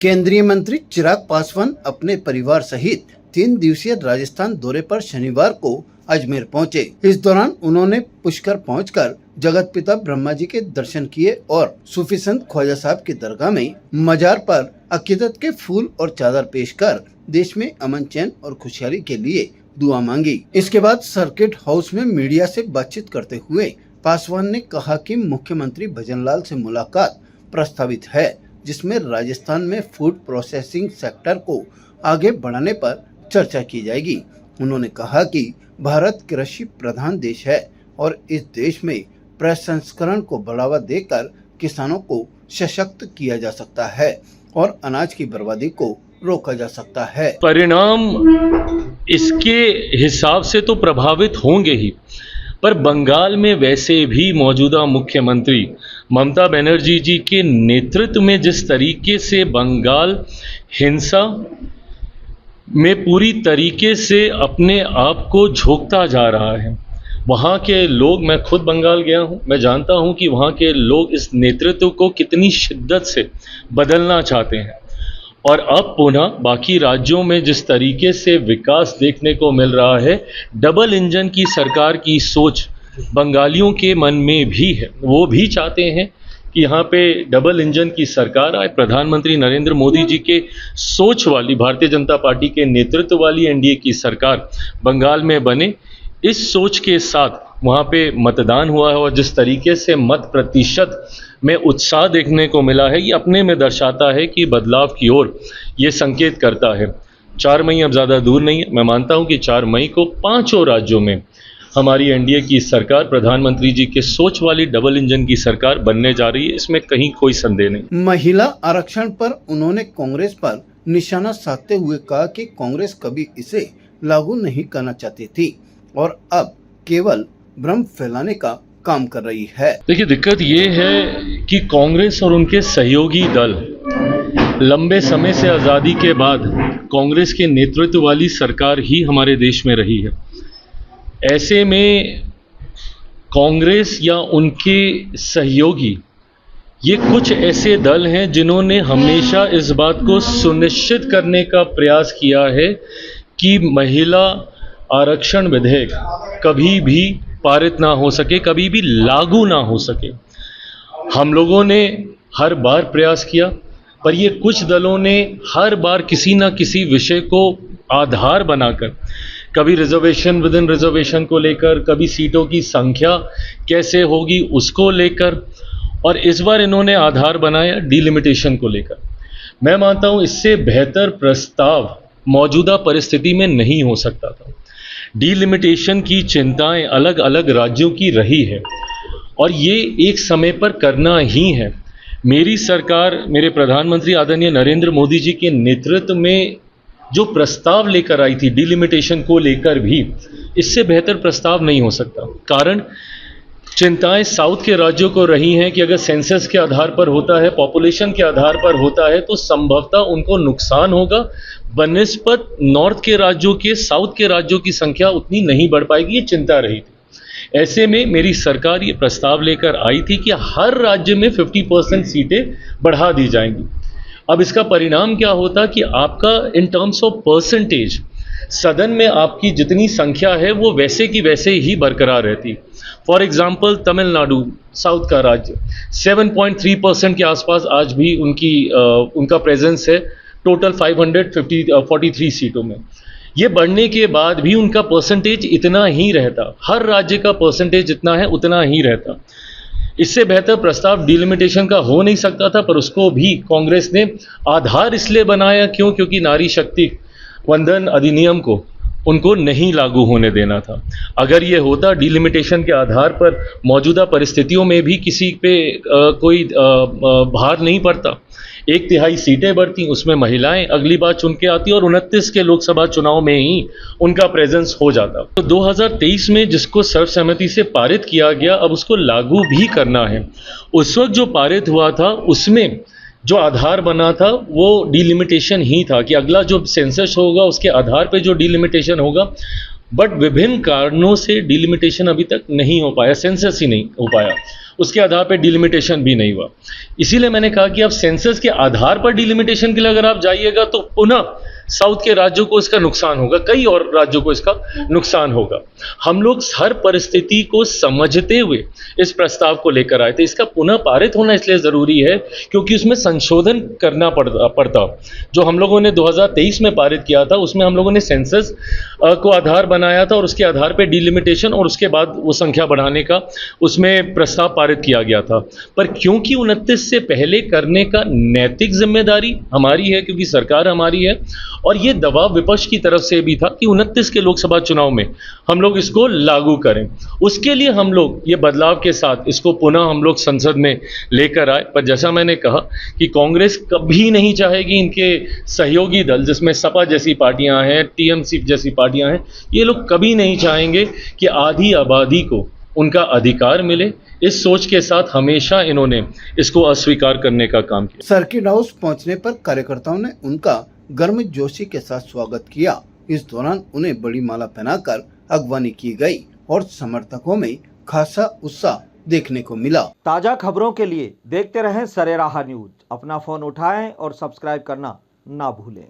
केंद्रीय मंत्री चिराग पासवान अपने परिवार सहित 3 दिवसीय राजस्थान दौरे पर शनिवार को अजमेर पहुंचे। इस दौरान उन्होंने पुष्कर पहुंचकर जगत पिता ब्रह्मा जी के दर्शन किए और सूफी संत ख्वाजा साहब की दरगाह में मजार पर अकीदत के फूल और चादर पेश कर देश में अमन चैन और खुशहाली के लिए दुआ मांगी। इसके बाद सर्किट हाउस में मीडिया से बातचीत करते हुए पासवान ने कहा कि मुख्यमंत्री भजनलाल से मुलाकात प्रस्तावित है, जिसमें राजस्थान में फूड प्रोसेसिंग सेक्टर को आगे बढ़ाने पर चर्चा की जाएगी। उन्होंने कहा कि भारत कृषि प्रधान देश है और इस देश में प्रसंस्करण को बढ़ावा देकर किसानों को सशक्त किया जा सकता है और अनाज की बर्बादी को रोका जा सकता है। परिणाम इसके हिसाब से तो प्रभावित होंगे ही, पर बंगाल में वैसे भी मौजूदा मुख्यमंत्री ममता बनर्जी जी के नेतृत्व में जिस तरीके से बंगाल हिंसा में पूरी तरीके से अपने आप को झोंकता जा रहा है, वहाँ के लोग, मैं खुद बंगाल गया हूँ, मैं जानता हूँ कि वहाँ के लोग इस नेतृत्व को कितनी शिद्दत से बदलना चाहते हैं। और अब पुनः बाकी राज्यों में जिस तरीके से विकास देखने को मिल रहा है, डबल इंजन की सरकार की सोच बंगालियों के मन में भी है। वो भी चाहते हैं कि यहाँ पे डबल इंजन की सरकार आए, प्रधानमंत्री नरेंद्र मोदी जी के सोच वाली, भारतीय जनता पार्टी के नेतृत्व वाली एनडीए की सरकार बंगाल में बने। इस सोच के साथ वहाँ पे मतदान हुआ है और जिस तरीके से मत प्रतिशत में उत्साह देखने को मिला है, ये अपने में दर्शाता है कि बदलाव की ओर ये संकेत करता है। 4 मई अब ज़्यादा दूर नहीं है। मैं मानता हूँ कि 4 मई को 5 राज्यों में हमारी एनडीए की सरकार प्रधानमंत्री जी के सोच वाली डबल इंजन की सरकार बनने जा रही है, इसमें कहीं कोई संदेह नहीं। महिला आरक्षण पर उन्होंने कांग्रेस पर निशाना साधते हुए कहा कि कांग्रेस कभी इसे लागू नहीं करना चाहती थी और अब केवल भ्रम फैलाने का काम कर रही है। देखिए, दिक्कत ये है कि कांग्रेस और उनके सहयोगी दल लंबे समय से आज़ादी के बाद कांग्रेस के नेतृत्व वाली सरकार ही हमारे देश में रही है। ऐसे में कांग्रेस या उनके सहयोगी ये कुछ ऐसे दल हैं जिन्होंने हमेशा इस बात को सुनिश्चित करने का प्रयास किया है कि महिला आरक्षण विधेयक कभी भी पारित ना हो सके, कभी भी लागू ना हो सके। हम लोगों ने हर बार प्रयास किया, पर ये कुछ दलों ने हर बार किसी ना किसी विषय को आधार बनाकर, कभी रिजर्वेशन विद इन रिजर्वेशन को लेकर, कभी सीटों की संख्या कैसे होगी उसको लेकर, और इस बार इन्होंने आधार बनाया डिलिमिटेशन को लेकर। मैं मानता हूँ इससे बेहतर प्रस्ताव मौजूदा परिस्थिति में नहीं हो सकता था। डिलिमिटेशन की चिंताएं अलग अलग राज्यों की रही है और ये एक समय पर करना ही है। मेरी सरकार, मेरे प्रधानमंत्री आदरणीय नरेंद्र मोदी जी के नेतृत्व में जो प्रस्ताव लेकर आई थी डिलिमिटेशन को लेकर भी, इससे बेहतर प्रस्ताव नहीं हो सकता। कारण चिंताएं साउथ के राज्यों को रही हैं कि अगर सेंसस के आधार पर होता है, पॉपुलेशन के आधार पर होता है, तो संभवतः उनको नुकसान होगा बनिस्बत नॉर्थ के राज्यों के, साउथ के राज्यों की संख्या उतनी नहीं बढ़ पाएगी, ये चिंता रही थी। ऐसे में मेरी सरकार ये प्रस्ताव लेकर आई थी कि हर राज्य में 50% सीटें बढ़ा दी जाएंगी। अब इसका परिणाम क्या होता कि आपका इन टर्म्स ऑफ परसेंटेज सदन में आपकी जितनी संख्या है वो वैसे की वैसे ही बरकरार रहती। फॉर एग्जाम्पल तमिलनाडु, साउथ का राज्य, 7.3% के आसपास आज भी उनका प्रेजेंस है टोटल 543 सीटों में। ये बढ़ने के बाद भी उनका परसेंटेज इतना ही रहता, हर राज्य का परसेंटेज इतना है उतना ही रहता। इससे बेहतर प्रस्ताव डिलिमिटेशन का हो नहीं सकता था, पर उसको भी कांग्रेस ने आधार इसलिए बनाया क्योंकि नारी शक्ति वंदन अधिनियम को उनको नहीं लागू होने देना था। अगर ये होता डिलिमिटेशन के आधार पर, मौजूदा परिस्थितियों में भी किसी पे कोई भार नहीं पड़ता, 1/3 सीटें बढ़ती, उसमें महिलाएं अगली बार चुन के आती और 29 के लोकसभा चुनाव में ही उनका प्रेजेंस हो जाता। तो 2023 में जिसको सर्वसम्मति से पारित किया गया, अब उसको लागू भी करना है। उस वक्त जो पारित हुआ था उसमें जो आधार बना था वो डिलिमिटेशन ही था कि अगला जो सेंसस होगा उसके आधार पे जो डिलिमिटेशन होगा, बट विभिन्न कारणों से डिलिमिटेशन अभी तक नहीं हो पाया, सेंसस ही नहीं हो पाया। उसके आधार पर डिलिमिटेशन भी नहीं हुआ। इसीलिए मैंने कहा कि अब सेंसस के आधार पर डिलिमिटेशन के लिए अगर आप जाइएगा तो पुनः साउथ के राज्यों को इसका नुकसान होगा, कई और राज्यों को इसका नुकसान होगा। हम लोग हर परिस्थिति को समझते हुए इस प्रस्ताव को लेकर आए थे। इसका पुनः पारित होना इसलिए ज़रूरी है क्योंकि उसमें संशोधन करना पड़ता। जो हम लोगों ने 2023 में पारित किया था उसमें हम लोगों ने सेंसस को आधार बनाया था और उसके आधार पर डिलिमिटेशन और उसके बाद वो संख्या बढ़ाने का उसमें प्रस्ताव पारित किया गया था। पर क्योंकि 29 से पहले करने का नैतिक जिम्मेदारी हमारी है, क्योंकि सरकार हमारी है और ये दबाव विपक्ष की तरफ से भी था कि 29 के लोकसभा चुनाव में हम लोग इसको लागू करें, उसके लिए हम लोग ये बदलाव के साथ इसको पुनः हम लोग संसद में लेकर आए। पर जैसा मैंने कहा कि कांग्रेस कभी नहीं चाहेगी, इनके सहयोगी दल जिसमें सपा जैसी पार्टियां हैं, टीएमसी जैसी पार्टियां हैं, ये लोग कभी नहीं चाहेंगे कि आधी आबादी को उनका अधिकार मिले। इस सोच के साथ हमेशा इन्होंने इसको अस्वीकार करने का काम किया। सर्किट हाउस पहुंचने पर कार्यकर्ताओं ने उनका गर्मजोशी के साथ स्वागत किया। इस दौरान उन्हें बड़ी माला पहनाकर अगवानी की गई और समर्थकों में खासा उत्साह देखने को मिला। ताजा खबरों के लिए देखते रहें सरेराह न्यूज। अपना फोन उठाएं और सब्सक्राइब करना ना भूलें।